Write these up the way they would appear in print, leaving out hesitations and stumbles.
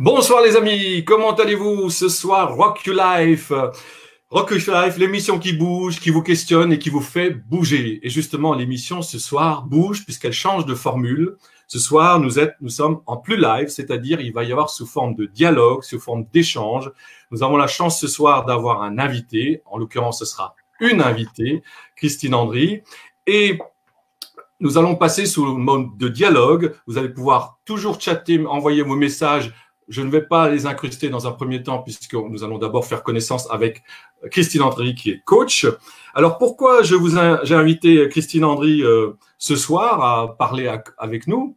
Bonsoir les amis, comment allez-vous ce soir? Rock Your Life, Rock Your Life, l'émission qui bouge, qui vous questionne et qui vous fait bouger. Et justement, l'émission ce soir bouge puisqu'elle change de formule. Ce soir, nous sommes en plus live, c'est-à-dire il va y avoir sous forme de dialogue, sous forme d'échange. Nous avons la chance ce soir d'avoir un invité, en l'occurrence ce sera une invitée, Christine Andry. Et nous allons passer sous le mode de dialogue. Vous allez pouvoir toujours chatter, envoyer vos messages. Je ne vais pas les incruster dans un premier temps puisque nous allons d'abord faire connaissance avec Christine Andry qui est coach. Alors pourquoi j'ai invité Christine Andry ce soir à parler avec nous?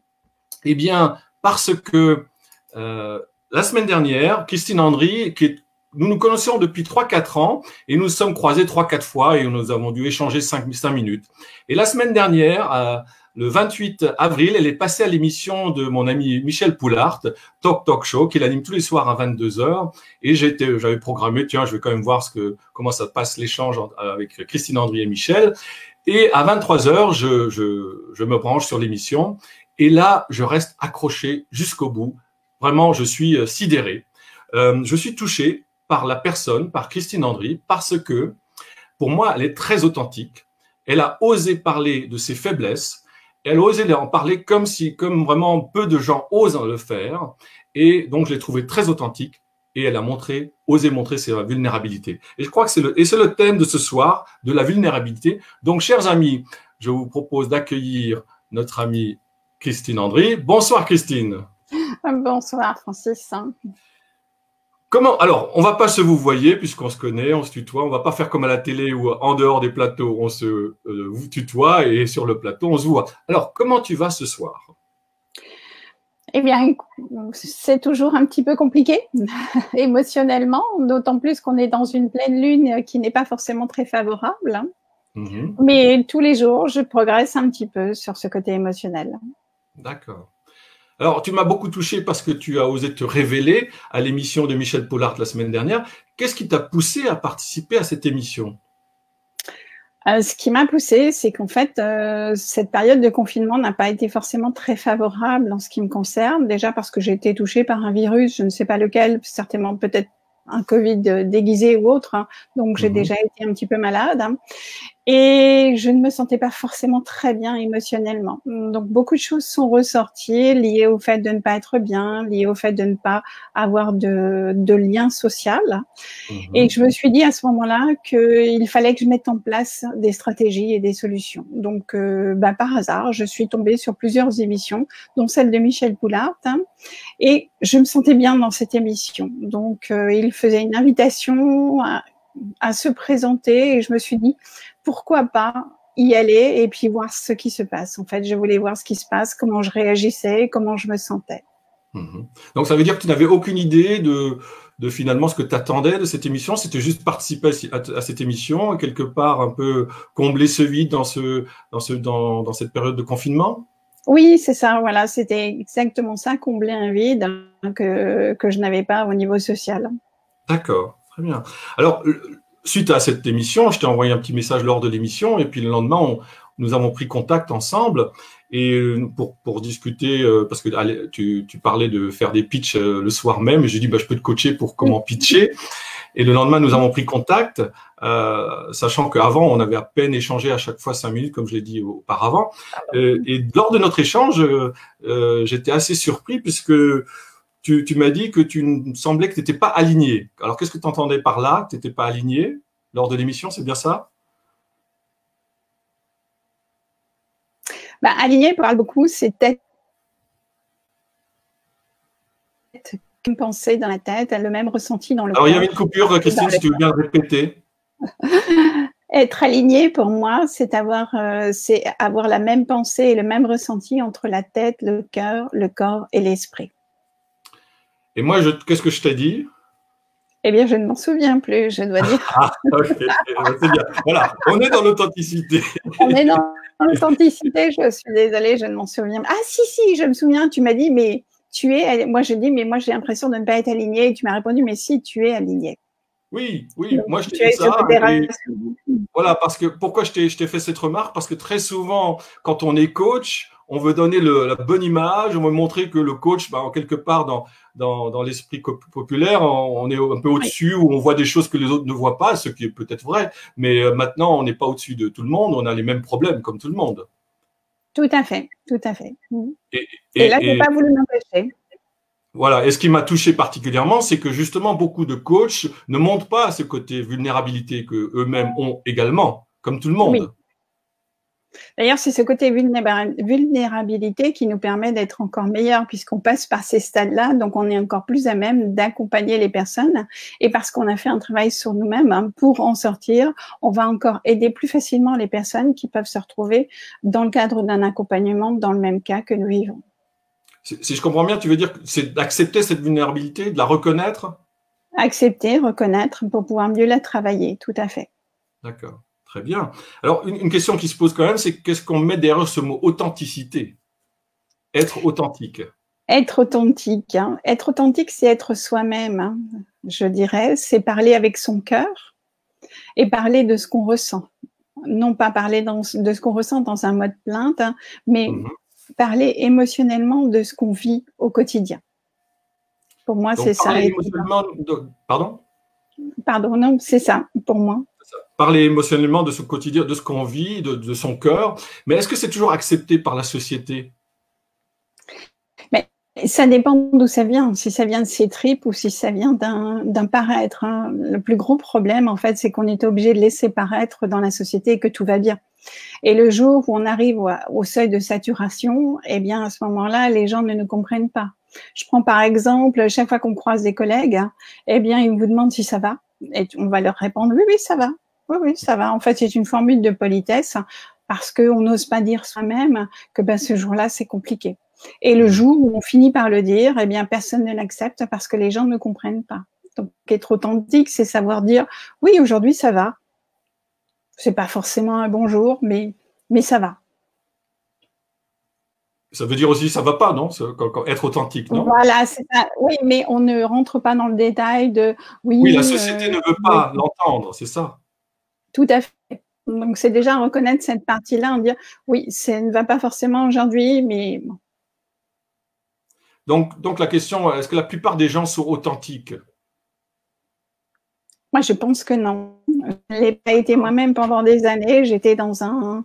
Eh bien parce que la semaine dernière, Christine Andry, nous nous connaissions depuis 3-4 ans et nous nous sommes croisés 3-4 fois et nous avons dû échanger 5 minutes. Et la semaine dernière, le 28 avril, elle est passée à l'émission de mon ami Michel Poulart, Talk Show, qu'il anime tous les soirs à 22 heures. Et j'avais programmé, tiens, je vais quand même voir comment ça passe l'échange avec Christine Andry et Michel. Et à 23 heures, je me branche sur l'émission. Et là, je reste accroché jusqu'au bout. Vraiment, je suis sidéré. Je suis touché par la personne, par Christine Andry, parce que pour moi, elle est très authentique. Elle a osé parler de ses faiblesses. Elle a osé en parler comme vraiment peu de gens osent le faire. Et donc, je l'ai trouvée très authentique. Et elle a osé montrer sa vulnérabilité. Et je crois que c'est le thème de ce soir, de la vulnérabilité. Donc, chers amis, je vous propose d'accueillir notre amie Christine Andry. Bonsoir, Christine. Bonsoir, Francis. Alors, on va pas se vous voyer puisqu'on se connaît, on se tutoie. On va pas faire comme à la télé où en dehors des plateaux, on se vous tutoie et sur le plateau, on se voit. Alors, comment tu vas ce soir? Eh bien, c'est toujours un petit peu compliqué émotionnellement, d'autant plus qu'on est dans une pleine lune qui n'est pas forcément très favorable. Mais tous les jours, je progresse un petit peu sur ce côté émotionnel. D'accord. Alors, tu m'as beaucoup touché parce que tu as osé te révéler à l'émission de Michel Poulart la semaine dernière. Qu'est-ce qui t'a poussé à participer à cette émission? Ce qui m'a poussé, c'est qu'en fait, cette période de confinement n'a pas été forcément très favorable en ce qui me concerne. Déjà parce que j'ai été touchée par un virus, je ne sais pas lequel, certainement peut-être un Covid déguisé ou autre. Hein. Donc, j'ai déjà été un petit peu malade. Hein. Et je ne me sentais pas forcément très bien émotionnellement. Donc, beaucoup de choses sont ressorties liées au fait de ne pas être bien, liées au fait de ne pas avoir de lien social. Et je me suis dit à ce moment-là qu'il fallait que je mette en place des stratégies et des solutions. Donc, par hasard, je suis tombée sur plusieurs émissions, dont celle de Michel Poulart, hein, et je me sentais bien dans cette émission. Donc, il faisait une invitation à se présenter et je me suis dit, pourquoi pas y aller et puis voir ce qui se passe. En fait, je voulais voir ce qui se passe, comment je réagissais, comment je me sentais. Donc, ça veut dire que tu n'avais aucune idée de finalement ce que tu attendais de cette émission. C'était juste participer à cette émission et quelque part un peu combler ce vide dans cette période de confinement? Oui, c'est ça. Voilà, c'était exactement ça, combler un vide que je n'avais pas au niveau social. D'accord, très bien. Alors, suite à cette émission, je t'ai envoyé un petit message lors de l'émission et puis le lendemain, nous avons pris contact ensemble et pour discuter, parce que tu parlais de faire des pitchs le soir même et j'ai dit je peux te coacher pour comment pitcher. Et le lendemain, nous avons pris contact, sachant qu'avant, on avait à peine échangé à chaque fois 5 minutes, comme je l'ai dit auparavant. Et lors de notre échange, j'étais assez surpris puisque tu m'as dit que tu me semblais que tu n'étais pas aligné. Alors, qu'est-ce que tu entendais par là, que tu n'étais pas aligné lors de l'émission, c'est bien ça? Aligné parle beaucoup, c'est tête, une pensée dans la tête, le même ressenti dans le corps. Alors, il y avait une coupure, Christine, si tu veux bien le répéter. Être aligné, pour moi, c'est avoir la même pensée et le même ressenti entre la tête, le cœur, le corps et l'esprit. Et moi, qu'est-ce que je t'ai dit? Eh bien, je ne m'en souviens plus, je dois dire. Ah, ok, c'est bien. Voilà, on est dans l'authenticité. On est dans l'authenticité, je suis désolée, je ne m'en souviens. Ah, si, je me souviens, tu m'as dit, mais tu es… Moi, je dis, mais moi, j'ai l'impression de ne pas être alignée. Et tu m'as répondu, mais si, tu es aligné. Oui, moi, je t'ai dit ça. Voilà, parce que pourquoi je t'ai fait cette remarque? Parce que très souvent, quand on est coach, on veut donner la bonne image, on veut montrer que le coach, en quelque part, dans l'esprit populaire, on est un peu au-dessus, où on voit des choses que les autres ne voient pas, ce qui est peut-être vrai, mais maintenant, on n'est pas au-dessus de tout le monde, on a les mêmes problèmes comme tout le monde. Tout à fait, tout à fait. Et là, je n'ai pas voulu m'empêcher. Voilà, et ce qui m'a touché particulièrement, c'est que justement, beaucoup de coachs ne montrent pas ce côté vulnérabilité qu'eux-mêmes ont également, comme tout le monde. Oui. D'ailleurs, c'est ce côté vulnérabilité qui nous permet d'être encore meilleurs puisqu'on passe par ces stades-là, donc on est encore plus à même d'accompagner les personnes. Et parce qu'on a fait un travail sur nous-mêmes pour en sortir, on va encore aider plus facilement les personnes qui peuvent se retrouver dans le cadre d'un accompagnement dans le même cas que nous vivons. Si je comprends bien, tu veux dire que c'est d'accepter cette vulnérabilité, de la reconnaître? Accepter, reconnaître pour pouvoir mieux la travailler, tout à fait. D'accord. Très bien. Alors, une question qui se pose quand même, c'est qu'est-ce qu'on met derrière ce mot authenticité? Être authentique. Être authentique. Être authentique, c'est être soi-même, je dirais. C'est parler avec son cœur et parler de ce qu'on ressent. Non pas parler de ce qu'on ressent dans un mode plainte, mais parler émotionnellement de ce qu'on vit au quotidien. Pour moi, c'est ça. Pardon? Pardon, non, c'est ça, pour moi. Parler émotionnellement de ce quotidien, de ce qu'on vit, de son cœur. Mais est-ce que c'est toujours accepté par la société? Mais ça dépend d'où ça vient. Si ça vient de ses tripes ou si ça vient d'un paraître. Le plus gros problème, en fait, c'est qu'on est obligé de laisser paraître dans la société que tout va bien. Et le jour où on arrive au seuil de saturation, eh bien, à ce moment-là, les gens ne nous comprennent pas. Je prends par exemple, chaque fois qu'on croise des collègues, eh bien, ils vous demandent si ça va. Et on va leur répondre, oui, oui, ça va. Oui, oui, ça va. En fait, c'est une formule de politesse parce qu'on n'ose pas dire soi-même que ce jour-là, c'est compliqué. Et le jour où on finit par le dire, eh bien, personne ne l'accepte parce que les gens ne comprennent pas. Donc, être authentique, c'est savoir dire, oui, aujourd'hui, ça va. C'est pas forcément un bonjour, mais ça va. Ça veut dire aussi ça va pas, non? Être authentique, non? Voilà, c'est ça. Oui, mais on ne rentre pas dans le détail de oui. Oui, la société ne veut pas l'entendre, c'est ça. Tout à fait. Donc c'est déjà reconnaître cette partie-là, en dire oui, ça ne va pas forcément aujourd'hui, mais bon. Donc la question, est-ce que la plupart des gens sont authentiques? Moi, je pense que non. Je n'ai pas été moi-même pendant des années. J'étais dans un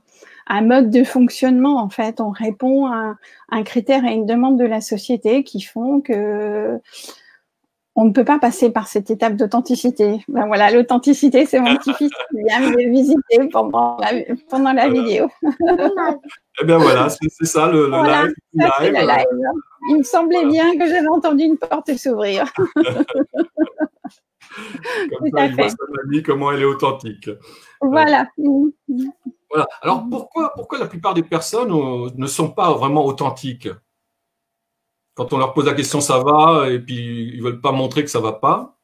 mode de fonctionnement, en fait. On répond à un critère et une demande de la société qui font que on ne peut pas passer par cette étape d'authenticité. Ben voilà, l'authenticité, c'est mon petit-fils qui vient me visiter pendant la vidéo. Eh bien voilà, c'est ça le voilà, live. Ça, le live. Il me semblait bien que j'avais entendu une porte s'ouvrir. Comme ça, il voit sa mamie, comment elle est authentique. Voilà. Voilà. Alors, pourquoi la plupart des personnes ne sont pas vraiment authentiques? Quand on leur pose la question, ça va, et puis ils ne veulent pas montrer que ça ne va pas?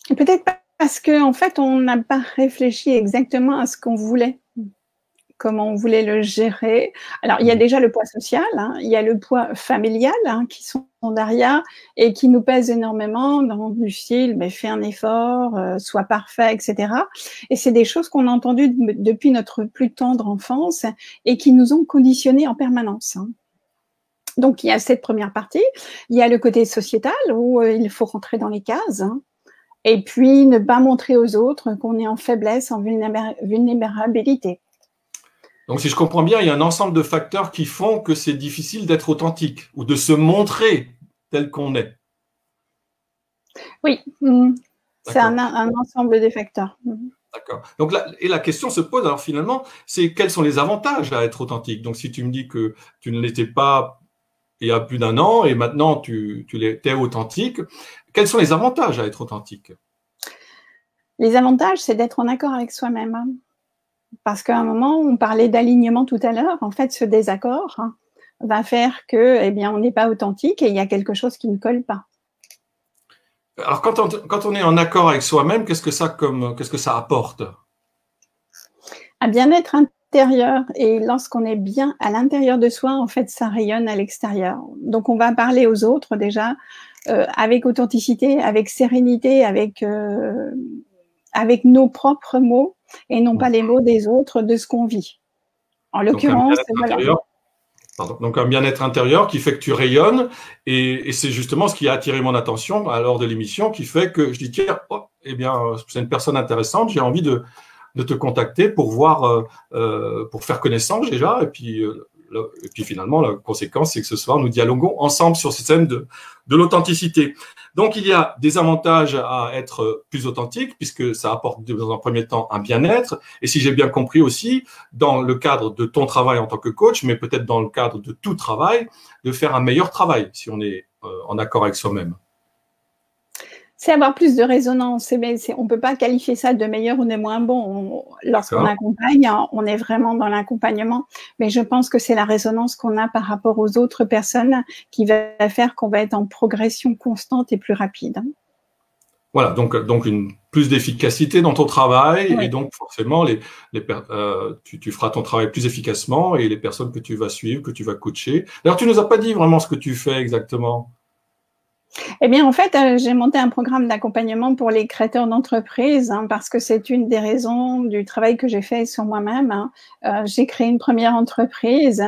Peut-être parce qu'en fait, on n'a pas réfléchi exactement à ce qu'on voulait, comment on voulait le gérer. Alors, il y a déjà le poids social, il y a le poids familial qui sont derrière et qui nous pèsent énormément dans du style fais un effort, sois parfait, etc. Et c'est des choses qu'on a entendues depuis notre plus tendre enfance et qui nous ont conditionnés en permanence. Donc, il y a cette première partie. Il y a le côté sociétal où il faut rentrer dans les cases. Et puis, ne pas montrer aux autres qu'on est en faiblesse, en vulnérabilité. Donc, si je comprends bien, il y a un ensemble de facteurs qui font que c'est difficile d'être authentique ou de se montrer tel qu'on est. Oui, c'est un ensemble de facteurs. D'accord. Donc, la question se pose, alors finalement, c'est quels sont les avantages à être authentique? Donc, si tu me dis que tu ne l'étais pas il y a plus d'1 an et maintenant tu es authentique, quels sont les avantages à être authentique? Les avantages, c'est d'être en accord avec soi-même. Parce qu'à un moment, on parlait d'alignement tout à l'heure. En fait, ce désaccord va faire que, on n'est pas authentique et il y a quelque chose qui ne colle pas. Alors, quand on est en accord avec soi-même, qu'est-ce que ça apporte? Un bien-être intérieur. Et lorsqu'on est bien à l'intérieur de soi, en fait, ça rayonne à l'extérieur. Donc, on va parler aux autres déjà avec authenticité, avec sérénité, avec nos propres mots et non pas les mots des autres de ce qu'on vit. En l'occurrence, voilà. Pardon. Donc un bien-être intérieur qui fait que tu rayonnes et c'est justement ce qui a attiré mon attention lors de l'émission qui fait que je dis tiens, oh, eh bien c'est une personne intéressante, j'ai envie de te contacter pour voir, pour faire connaissance déjà et puis finalement la conséquence c'est que ce soir nous dialoguons ensemble sur ce thème de l'authenticité. Donc il y a des avantages à être plus authentique puisque ça apporte dans un premier temps un bien-être et si j'ai bien compris aussi dans le cadre de ton travail en tant que coach mais peut-être dans le cadre de tout travail de faire un meilleur travail si on est en accord avec soi-même. C'est avoir plus de résonance. On ne peut pas qualifier ça de meilleur ou de moins bon. Lorsqu'on accompagne, on est vraiment dans l'accompagnement. Mais je pense que c'est la résonance qu'on a par rapport aux autres personnes qui va faire qu'on va être en progression constante et plus rapide. Voilà, donc plus d'efficacité dans ton travail oui. Et donc forcément tu feras ton travail plus efficacement et les personnes que tu vas suivre, que tu vas coacher. D'ailleurs, tu nous as pas dit vraiment ce que tu fais exactement. Eh bien, en fait, j'ai monté un programme d'accompagnement pour les créateurs d'entreprises parce que c'est une des raisons du travail que j'ai fait sur moi-même. J'ai créé une première entreprise.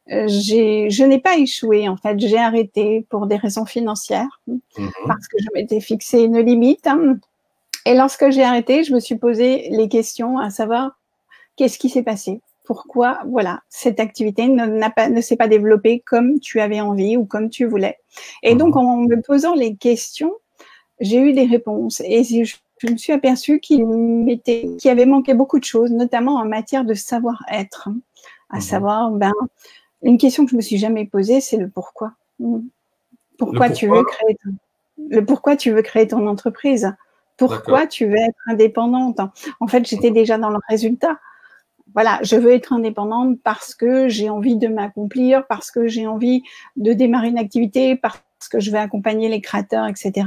Je n'ai pas échoué, en fait. J'ai arrêté pour des raisons financières parce que je m'étais fixé une limite. Et lorsque j'ai arrêté, je me suis posé les questions à savoir qu'est-ce qui s'est passé. Pourquoi, voilà, cette activité ne s'est pas développée comme tu avais envie ou comme tu voulais. Et donc, en me posant les questions, j'ai eu des réponses. Et je me suis aperçue qu'il avait manqué beaucoup de choses, notamment en matière de savoir-être. À savoir, une question que je me suis jamais posée, c'est le pourquoi. Pourquoi tu veux créer ton entreprise? Pourquoi tu veux être indépendante? En fait, j'étais déjà dans le résultat. Voilà, je veux être indépendante parce que j'ai envie de m'accomplir, parce que j'ai envie de démarrer une activité, parce que je vais accompagner les créateurs, etc.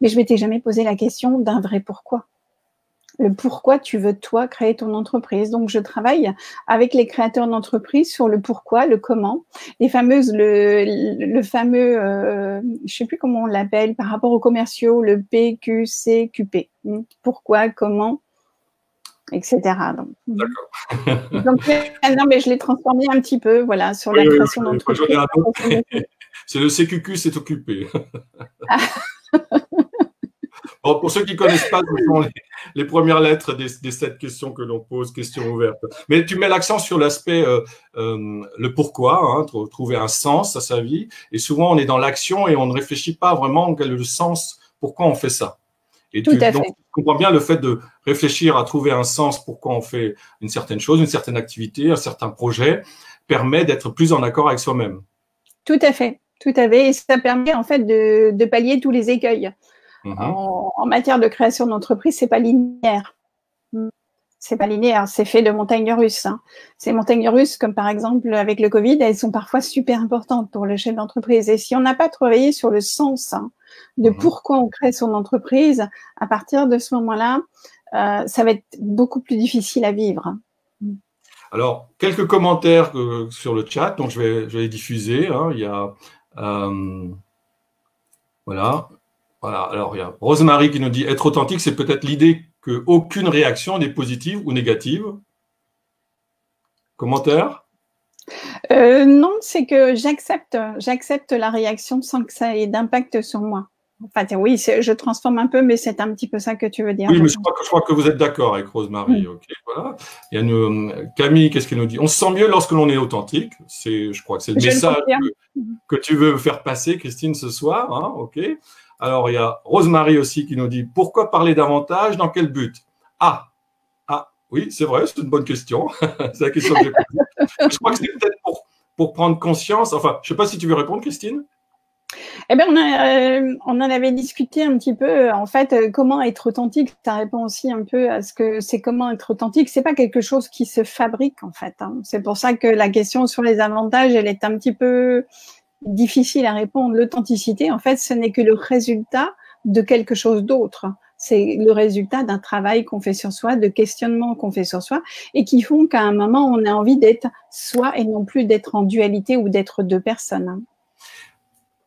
Mais je m'étais jamais posé la question d'un vrai pourquoi. Le pourquoi tu veux, toi, créer ton entreprise. Donc, je travaille avec les créateurs d'entreprise sur le pourquoi, le comment, le fameux, je sais plus comment on l'appelle, par rapport aux commerciaux, le PQCQP. Pourquoi, comment, etc. Donc, non, mais je l'ai transformé un petit peu, voilà, sur la création d'entreprise. C'est le CQQ, c'est occupé. Bon, pour ceux qui ne connaissent pas, ce sont les premières lettres des 7 questions que l'on pose, questions ouvertes. Mais tu mets l'accent sur l'aspect, le pourquoi, trouver un sens à sa vie. Et souvent, on est dans l'action et on ne réfléchit pas vraiment quel est le sens, pourquoi on fait ça. Et donc, tu comprends bien le fait de réfléchir à trouver un sens pourquoi on fait une certaine chose, une certaine activité, un certain projet, permet d'être plus en accord avec soi-même. Tout à fait, tout à fait. Et ça permet en fait de pallier tous les écueils. En matière de création d'entreprise, c'est pas linéaire. C'est pas linéaire, c'est fait de montagnes russes. Ces montagnes russes, comme par exemple avec le Covid, elles sont parfois super importantes pour le chef d'entreprise. Et si on n'a pas travaillé sur le sens de pourquoi on crée son entreprise, à partir de ce moment-là, ça va être beaucoup plus difficile à vivre. Alors, quelques commentaires sur le chat, donc je vais les diffuser. Il y a voilà. Alors il y a Rosemary qui nous dit être authentique, c'est peut-être l'idée qu'aucune réaction n'est positive ou négative. Commentaire? Non, c'est que j'accepte la réaction sans que ça ait d'impact sur moi. Enfin, oui, je transforme un peu, mais c'est un petit peu ça que tu veux dire. Oui, mais je crois que vous êtes d'accord avec Rosemary. Okay, voilà. Il y a Camille, qu'est-ce qu'elle nous dit? On se sent mieux lorsque l'on est authentique. Je crois que c'est le message que tu veux faire passer, Christine, ce soir. Ok. Alors, il y a Rosemary aussi qui nous dit « Pourquoi parler davantage? Dans quel but ?» Oui, c'est vrai, c'est une bonne question. C'est la question que j'ai posée. Je crois que c'est peut-être pour prendre conscience. Enfin, je ne sais pas si tu veux répondre, Christine. Eh bien, on en avait discuté un petit peu. En fait, comment être authentique, ça répond aussi un peu à ce que c'est comment être authentique. C'est pas quelque chose qui se fabrique, en fait. C'est pour ça que la question sur les avantages, elle est un petit peu difficile à répondre. L'authenticité, en fait, ce n'est que le résultat de quelque chose d'autre. C'est le résultat d'un travail qu'on fait sur soi, de questionnements qu'on fait sur soi et qui font qu'à un moment, on a envie d'être soi et non plus d'être en dualité ou d'être deux personnes.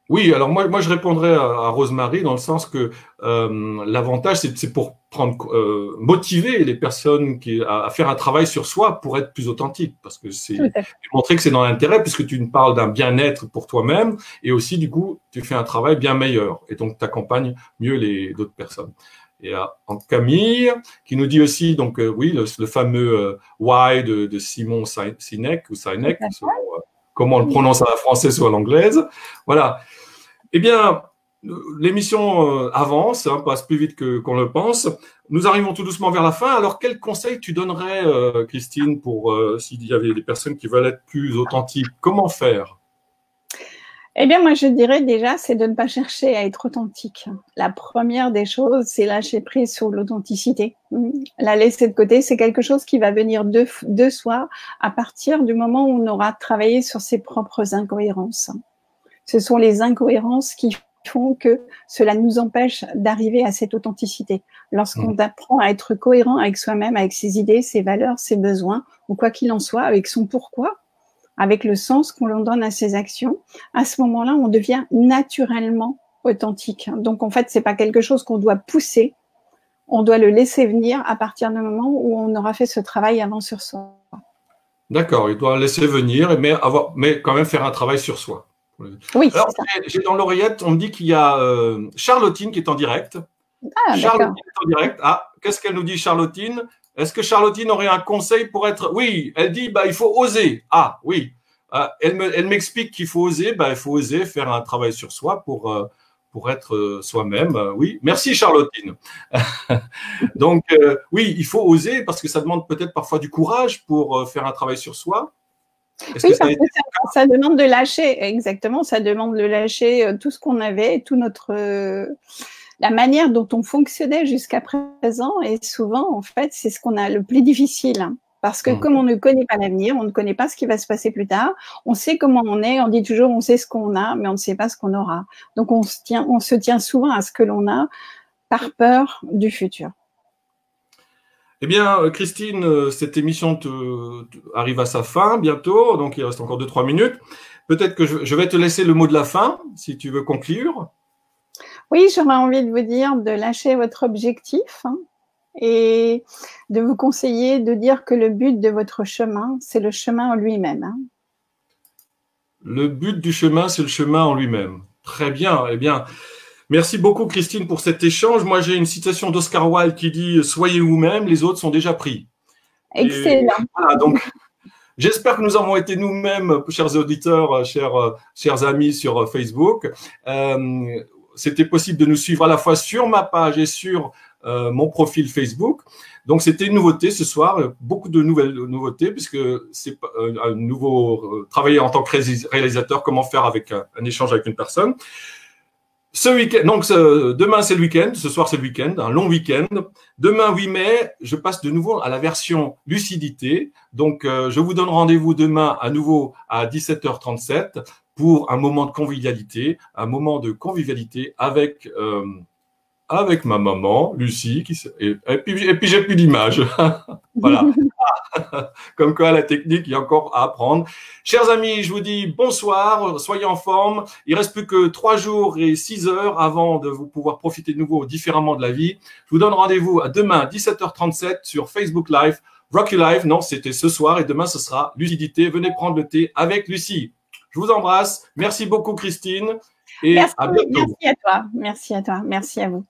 Oui, alors moi je répondrais à Rosemary dans le sens que l'avantage, c'est pour motiver les personnes à faire un travail sur soi pour être plus authentique, parce que Tout c'est à fait. montrer que c'est dans l'intérêt, puisque tu nous parles d'un bien-être pour toi-même, et aussi du coup, tu fais un travail bien meilleur, et donc tu accompagnes mieux les d'autres personnes. Et Camille, qui nous dit aussi, donc oui, le fameux Why de Simon Sinek, ou Sinek, selon comment on le prononce à la française ou à l'anglaise. Voilà. Eh bien, l'émission avance, hein, passe plus vite qu'on le pense. Nous arrivons tout doucement vers la fin. Alors, quel conseil tu donnerais, Christine, pour s'il y avait des personnes qui veulent être plus authentiques? Comment faire? Eh bien, moi, je dirais déjà, c'est de ne pas chercher à être authentique. La première des choses, c'est lâcher prise sur l'authenticité. La laisser de côté, c'est quelque chose qui va venir de soi à partir du moment où on aura travaillé sur ses propres incohérences. Ce sont les incohérences qui font que cela nous empêche d'arriver à cette authenticité. Lorsqu'on apprend à être cohérent avec soi-même, avec ses idées, ses valeurs, ses besoins, ou quoi qu'il en soit, avec son pourquoi, avec le sens qu'on leur donne à ses actions, à ce moment-là, on devient naturellement authentique. Donc, en fait, c'est pas quelque chose qu'on doit pousser, on doit le laisser venir à partir du moment où on aura fait ce travail avant sur soi. D'accord, il doit laisser venir, mais quand même faire un travail sur soi. Oui, alors, j'ai dans l'oreillette, on me dit qu'il y a Charlottine qui est en direct. Ah, Charlottine est en direct. Ah, qu'est-ce qu'elle nous dit, Charlottine? Est-ce que Charlottine aurait un conseil pour être… Oui, elle dit, il faut oser. Ah, oui. Elle m'explique qu'il faut oser. Il faut oser faire un travail sur soi pour être soi-même. Oui, merci Charlottine. Donc, oui, il faut oser parce que ça demande peut-être parfois du courage pour faire un travail sur soi. Oui, parce que ça demande de lâcher, exactement, ça demande de lâcher tout ce qu'on avait, tout la manière dont on fonctionnait jusqu'à présent, et souvent, en fait, c'est ce qu'on a le plus difficile. Hein, parce que comme on ne connaît pas l'avenir, on ne connaît pas ce qui va se passer plus tard, on sait comment on est, on dit toujours on sait ce qu'on a, mais on ne sait pas ce qu'on aura. Donc on se tient souvent à ce que l'on a par peur du futur. Eh bien, Christine, cette émission arrive à sa fin bientôt, donc il reste encore 2-3 minutes. Peut-être que je vais te laisser le mot de la fin, si tu veux conclure. Oui, j'aurais envie de vous dire de lâcher votre objectif et de vous conseiller de dire que le but de votre chemin, c'est le chemin en lui-même. Le but du chemin, c'est le chemin en lui-même. Très bien. Eh bien, merci beaucoup, Christine, pour cet échange. Moi, j'ai une citation d'Oscar Wilde qui dit « Soyez vous-même, les autres sont déjà pris ». Excellent. Voilà, donc, j'espère que nous avons été nous-mêmes, chers auditeurs, chers amis sur Facebook. C'était possible de nous suivre à la fois sur ma page et sur mon profil Facebook. Donc, c'était une nouveauté ce soir, beaucoup de nouvelles nouveautés, puisque c'est un nouveau travailler en tant que réalisateur, comment faire avec un échange avec une personne. Ce week-end, donc demain c'est le week-end, ce soir c'est le week-end, un long week-end. Demain 8 mai, je passe de nouveau à la version lucidité. Donc je vous donne rendez-vous demain à nouveau à 17h37 pour un moment de convivialité, avec ma maman, Lucie, et puis j'ai plus d'image. Voilà. Comme quoi, la technique, il y a encore à apprendre. Chers amis, je vous dis bonsoir, soyez en forme. Il reste plus que 3 jours et 6 heures avant de vous pouvoir profiter de nouveau différemment de la vie. Je vous donne rendez-vous à demain, 17h37 sur Facebook Live. Rock You Live, non, c'était ce soir et demain, ce sera lucidité. Venez prendre le thé avec Lucie. Je vous embrasse. Merci beaucoup, Christine. Et à bientôt. Merci à toi. Merci à toi. Merci à vous.